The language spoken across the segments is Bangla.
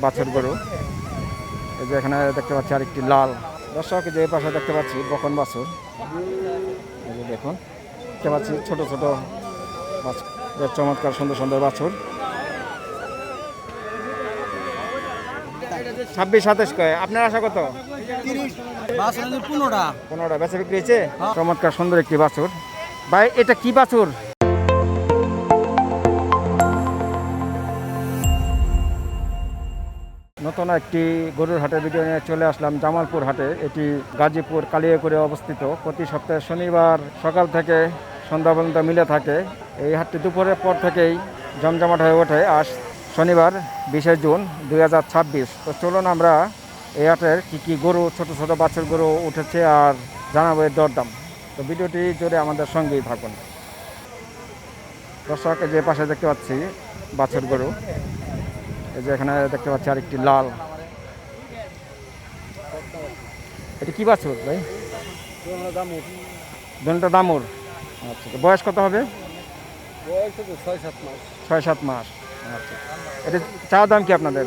বাছুর গরু। এই যে এখানে দেখতে পাচ্ছি আরেকটি লাল। দর্শক যে পাশে দেখতে পাচ্ছি বকন বাছুর। এই যে দেখুন দেখতে পাচ্ছি ছোট ছোট বাছুর, বেশ চমৎকার সুন্দর সুন্দর বাছুর। 26-27 কয়, আপনার আশা কত? 15টা বেচা বিক্রি হয়েছে। চমৎকার সুন্দর একটি বাছুর। ভাই এটা কি বাছুর? নতুন একটি গরুর হাটের ভিডিও নিয়ে চলে আসলাম জামালপুর হাটে। এটি গাজীপুর কালিয়াকৈরে অবস্থিত। প্রতি সপ্তাহে শনিবার সকাল থেকে সন্ধ্যা পর্যন্ত মিলে থাকে। এই হাটটি দুপুরের পর থেকেই জমজমাট হয়ে ওঠে। আজ শনিবার 20 জুন 2026। তো চলুন আমরা এই হাটের কী গরু, ছোট ছোট বাছুর গরু উঠেছে আর জানাবো এর দরদাম। তো ভিডিওটি জুড়ে আমাদের সঙ্গেই থাকুন। দর্শক যে পাশে দেখতে পাচ্ছি বাছুর গরু। এই যে এখানে দেখতে পাচ্ছি আরেকটি লাল। এটা কি বাছুর ভাই? দুটো দামুর। আচ্ছা, বয়স কত হবে? 6-7 মাস। আচ্ছা, এটা চাওয়া দাম কি আপনাদের?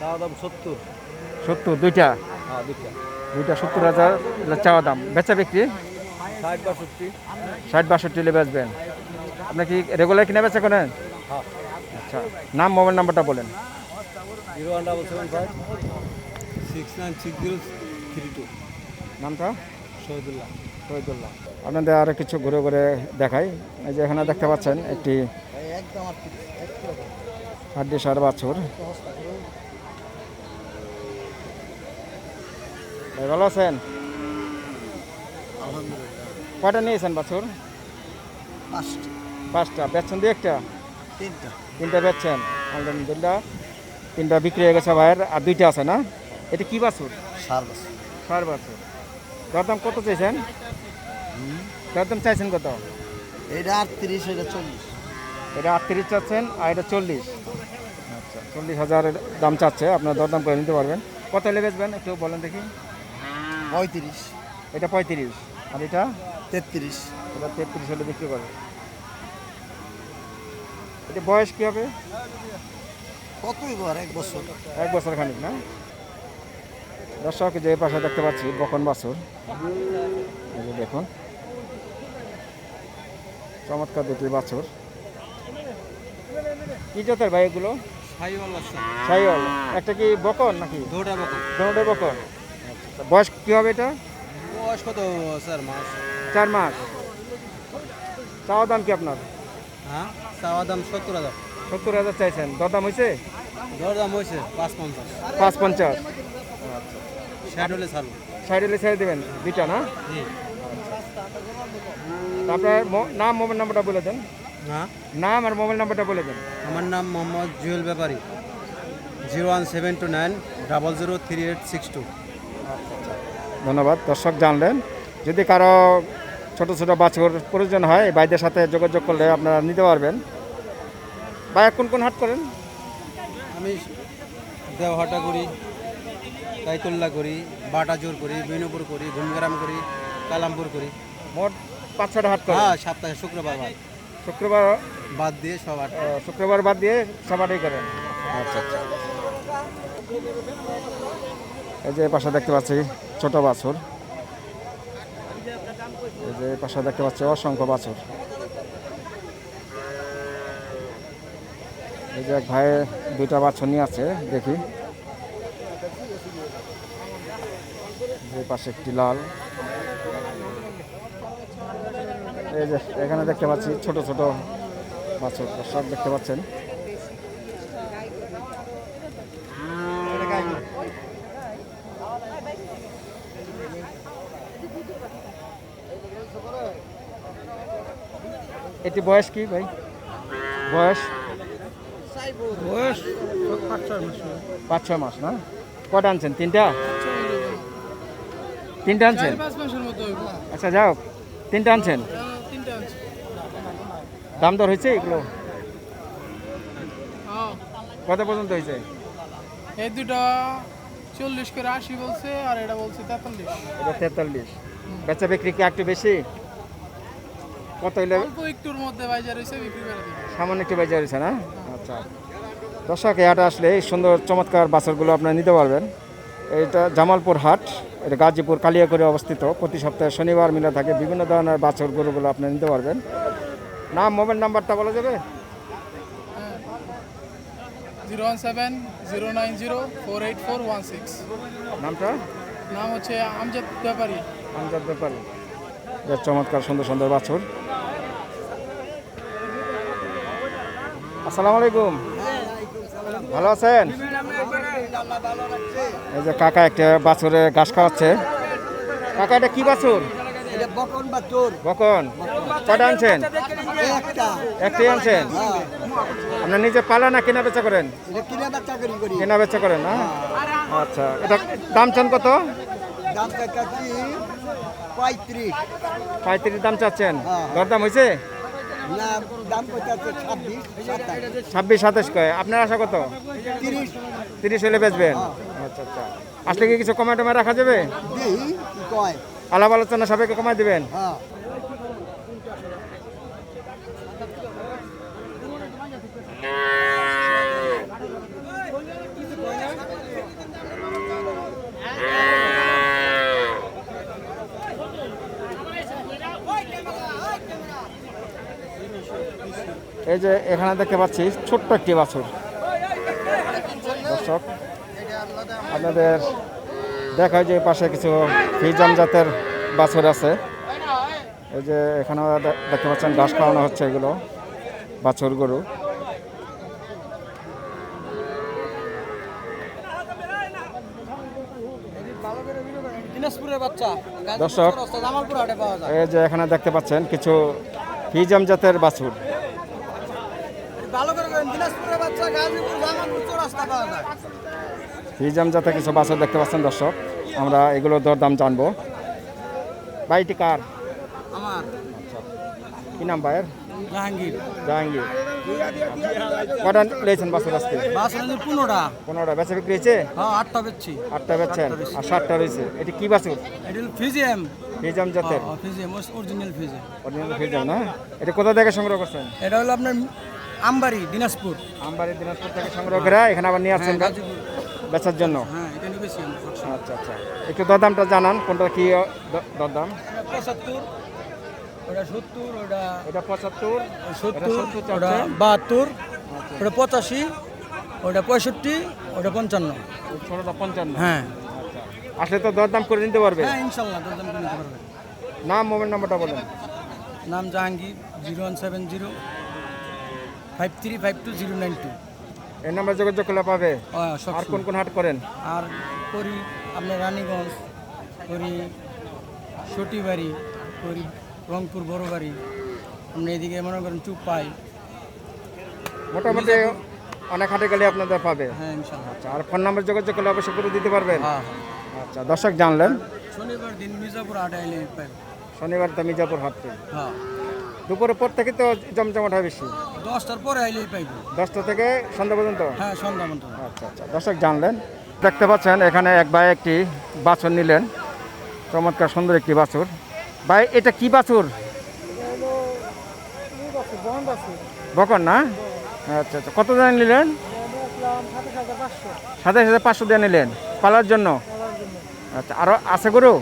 চাওয়া দাম 70। দুইটা 70,000 চাওয়া দাম। বেচা বিক্রি 60-62 হলে বেচবেন। আপনি কি রেগুলার কিনে বেচা করেন? আচ্ছা, নাম মোবাইল নাম্বারটা বলেন। 01756966032। নামটা? শহীদুল্লাহ। আপনাদের আরও কিছু ঘুরে ঘুরে দেখাই। এই যে এখানে দেখতে পাচ্ছেন একটি হাড্ডিসার বাছুর। ভাই ভালো আছেন? কয়টা নিয়েছেন বাছুর? 5টা। বেচছেন দিয়ে একটা? 3টা বেচছেন। আলহামদুলিল্লাহ, 3টা বিক্রি হয়ে গেছে ভাইয়ের, আর 2টা আছে না? এটা কি বাছুর? ষাঁড় বাছুর। দরদাম কত চাইছেন? দরদাম চাইছেন কত? এটা 38, এটা 40। এটা 38 চাচ্ছেন আর এটা 40। আচ্ছা, 40,000 দাম চাচ্ছে। আপনার দরদাম করে নিতে পারবেন। কত হলে বেচবেন একটু বলেন দেখি। 35। এটা 35 আর এটা 33। এটা 33 হলে বিক্রি করবে। এটা বয়স কী হবে? কতই ঘর 1 বছর। 1 বছর খানিক না? দর্শক যে পাশে দেখতে পাচ্ছি বকন বাছুর। এই যে দেখুন চমৎকার দুটি বাছুর। কি জাতের ভাই এগুলো? শাহিওয়াল। একটা কি বকন নাকি? দুটোটাই বকন। আচ্ছা, বয়স কি হবে এটা? বয়স কত স্যার? 4 মাস। চাওয়া দাম কি আপনার? হ্যাঁ, চাওয়া দাম 70,000। 70,000 চাইছেন। দরদাম হয়েছে? দরদাম হয়েছে 550। 550। 60 হলে ছাড়ব। 60 হলে ছেড়ে দেবেন। 2টা না? জি। আপনার নাম মোবাইল নাম্বারটা বলে দেন। হ্যাঁ, নাম আর মোবাইল নাম্বারটা বলে দেন। আমার নাম মোহাম্মদ জুয়েল ব্যাপারী। 01729003862। ধন্যবাদ। দর্শক জানলেন, যদি কারো ছোট ছোট বাছুর প্রয়োজন হয় ভাইদের সাথে যোগাযোগ করলে আপনারা নিতে পারবেন। ভাই কোন হাট করেন? আমি দেওহাটা করি, তাইতুল্লা করি, বাটাজোর করি, বিনুপুর করি, ঘুমগ্রাম করি, কালামপুর করি। মোট 5-6টা হাট করেন? হ্যাঁ, সপ্তাহে শুক্রবার বাদ দিয়ে সব হাট। শুক্রবার বাদ দিয়ে সব হাটই করেন। আচ্ছা। এই যে পাশে দেখতে পাচ্ছি ছোট বাছুর। এই যে পাশে দেখতে পাচ্ছি অসংখ্য বাছুর। এই যে এক ভাই 2টা বাছুর নিয়ে আছে, দেখি। যে পাশে একটি লাল। এই যে এখানে দেখতে পাচ্ছি ছোট ছোট বাছুর সব দেখতে পাচ্ছেন। এটি বয়স কি ভাই? বয়স 5-6 মাস না? কটা আনছেন? 3টা আনছেন? আচ্ছা, যাও 3টা আনছেন। দাম দর হয়েছে এগুলো? কত পর্যন্ত হয়েছে? এই দুটো 40 করে 80 বলছে, আর এটা বলছে 43। এটা 43। বেচা বিক্রি কি একটু বেশি? কত হইলে? অল্প একটুর মধ্যে বাজার হইছে, বিক্রি করে দিবে। সামান্য একটু বাজার হয়েছে না? আচ্ছা, দর্শক এই হাটে আসলে এই সুন্দর চমৎকার বাছরগুলো আপনারা নিতে পারবেন। এটা জামালপুর হাট, এটা গাজীপুর কালিয়াকৈরে অবস্থিত। প্রতি সপ্তাহে শনিবার মিলে থাকে। বিভিন্ন ধরনের বাছর গরুগুলো আপনি নিতে পারবেন। নাম, মোবাইল নাম্বারটা বলা যাবে? 017-090-48416। নামটা? নাম হচ্ছে আমজাদ ব্যাপারী। আমজাদ ব্যাপারী। বেশ চমৎকার সুন্দর সুন্দর বাছর। আসসালামু আলাইকুম, ভালো আছেন? এই যে কাকা একটা বাছুরে ঘাস খাওয়াচ্ছে। কাকা এটা কি বাছুর? বকন। কটা আনছেন? একটাই আনছেন? আপনার নিজে পালা না কেনা বেচা করেন? কেনা বেচা করেন না? আচ্ছা, এটা দাম চান কত? 35 দাম চাচ্ছেন। দরদাম হয়েছে? 26-27 কয়। আপনার আশা কত? 30 হলে বেচবেন? আচ্ছা আচ্ছা। আসলে কি কিছু কমায় টমায় রাখা যাবে? আলাপ আলোচনা সবাইকে কমায় দিবেন? এই যে এখানে দেখতে পাচ্ছি ছোট্ট একটি বাছুর। দর্শক আপনাদের দেখায় যে পাশে কিছু ফিজাম জাতের বাছুর আছে। এই যে এখানে দেখতে পাচ্ছেন ঘাস খাওয়ানো হচ্ছে, এগুলো বাছুর গরু। দর্শক এই যে এখানে দেখতে পাচ্ছেন কিছু ফিজাম জাতের বাছুর। ফিজাম জাতের কিছু বাছুর দেখতে পাচ্ছেন দর্শক। আমরা এগুলো দরদাম জানবো। বাড়িটি কার? আচ্ছা, কি নাম ভাইয়ের? জাহাঙ্গীর। জাহাঙ্গীর। কটা নিয়েছেন বাছুর আজকে? 15টা বেচা বিক্রি হয়েছে? 8টা বেচছি। 8টা বেচছেন আর 7টা রয়েছে। এটি কি বাছুর? এটা ফিজিএম। ফিজাম জাতের? ফিজিএম, অরিজিনাল ফিজিএম। অরিজিনাল ফিজাম না? এটা কোথা থেকে সংগ্রহ করছেন? এটা হলো আপনার আমবাড়ি, দিনাজপুর। আমবাড়ি, দিনাজপুর থেকে সংগ্রহ করে এখানে আবার নিয়ে আসছেন বেচার জন্য? হ্যাঁ, এটা নিয়ে বেশি। আচ্ছা আচ্ছা, একটু দরদামটা জানান, কোনটা কি দরদাম? 75, ওটা 70, ওটা এটা 75, 70, ওটা 72, ওটা 85, ওটা 65, ওটা 55। 55। হ্যাঁ আচ্ছা, আসলে তো দরদাম করে নিতে পারবে? হ্যাঁ, ইনশাল্লাহ দরদাম করে নিতে পারবে। নাম, মোবাইল নাম্বারটা বলেন। নাম জাহাঙ্গীর, 0170-5352-092। এই নাম্বার যোগাযোগ করলে পাবে। আর কোন কোন হাট করেন? আর করি আপনার রানীগঞ্জ, করি সটিবাড়ি, করি রংপুর বড়বাড়ি, আপনি এদিকে মনে করেন চুপাই। মোটামুটি অনেক হাটে গেলে আপনাদের পাবে। হ্যাঁ, ইনশাল্লাহ। আচ্ছা, আর ফোন নাম্বার যোগাযোগ করলে অবশ্যই করে দিতে পারবেন? হ্যাঁ। আচ্ছা, দর্শক জানলেন শনিবার দিন মির্জাপুর হাটে এলে পাবেন। শনিবার তো মির্জাপুর হাট থেকে হ্যাঁ, দুপুরের পর থেকে তো জমজমাট হয় বেশি। 10টার পরে আইলেই পাইব। 10টা থেকে সন্ধ্যা পর্যন্ত? হ্যাঁ, সন্ধ্যা মতো। আচ্ছা আচ্ছা, দর্শক জানলেন। দেখতে পাচ্ছেন এখানে এক ভাই একটি বাছুর নিলেন, চমৎকার সুন্দর একটি বাছুর। ভাই এটা কি বাছুর? বকন না? আচ্ছা আচ্ছা, কত দাম নিলেন? 27,500 দিয়ে নিলেন পালার জন্য? আচ্ছা, আরো আছে গরু?